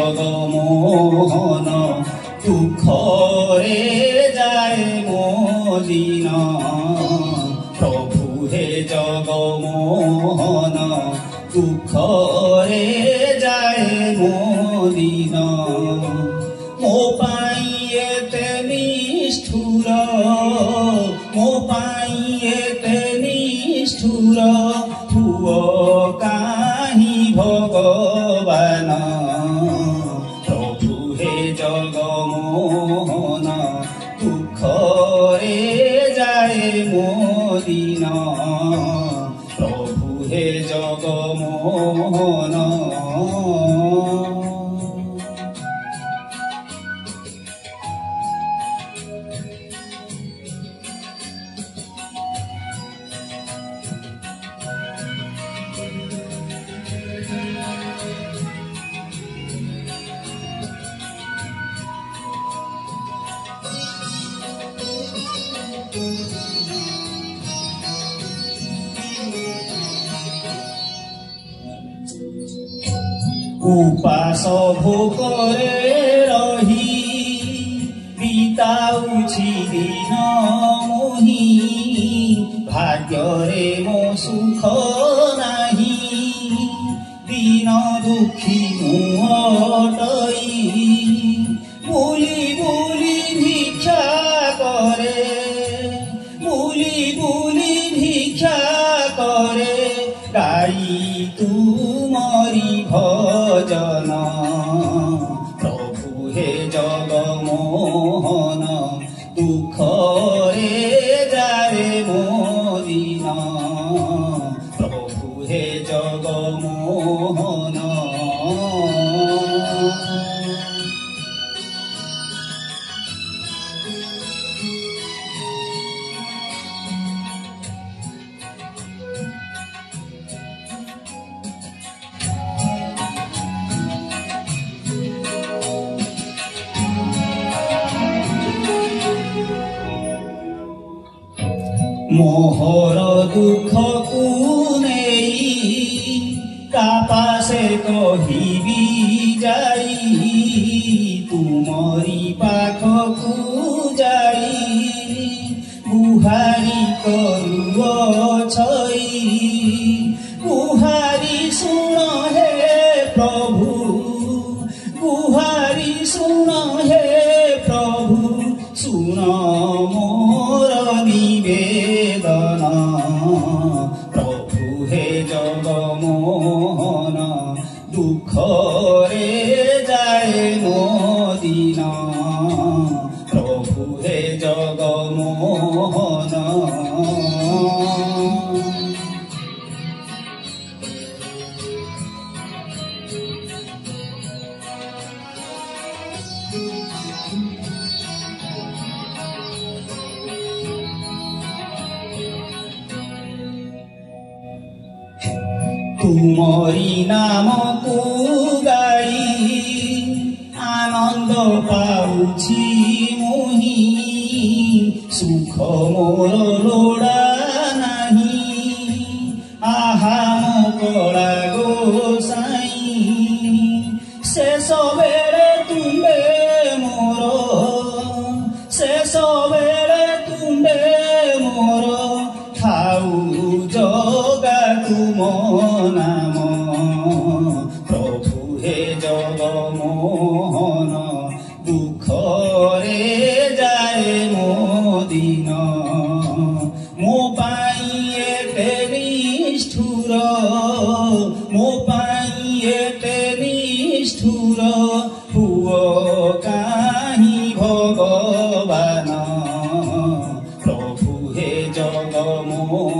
জগমোহন দুঃখরে যায় মলিন প্রভু হে জগমোহন দুঃখরে যায় মলিন ମୋ ପାଇଁ ଏତେ ନିଷ୍ଠୁର ମୋ ପାଇଁ ଏତେ ନିଷ୍ଠୁର ହୁଅ କାହିଁ ଭଗବାନ ପ୍ରଭୁ ହେ ଜଗମୋହନ ଦୁଃଖରେ ଯାଏ ମୋ ଦିନ ପ୍ରଭୁ ହେ ଜଗମୋହନ उपास भोकरे रही बिताउछि दिन मोहि भाग्यरे मो सुख नाही दिन दुखी मुहटई बुली बुली भिक्षा करे बुली बुली भिक्षा करे गाई तुमरी भजन प्रभु हे जगमोहन दुःखरे जाए मो दिन प्रभु हे जगमोहन मोहर दुख को नहीं कापासे कहिबी जाई तुमरी पाख को जाई गुहारी करुअछई गुहारी सुन हे प्रभु गुहारी सुन हे प्रभु सुन मोर निवेदन प्रभु हे जगमोहन दुःखरे जाए मो दिन प्रभु हे जगमोहन तुमरी नाम को गाई आनंद पाउछि मोहि सुख मोर लोड़ा नाही आहा मो कला गोसाई शेष बेले तुमे मोर शेष बेले तुमे मोर थाउ जगा तुम नाम प्रभु हे जगमोहन दुःखरे जाए मो दिन मो पाई एते निष्ठुर मो पाई एते निष्ठुर हुओ काहीं भगवान प्रभु हे जगमोहन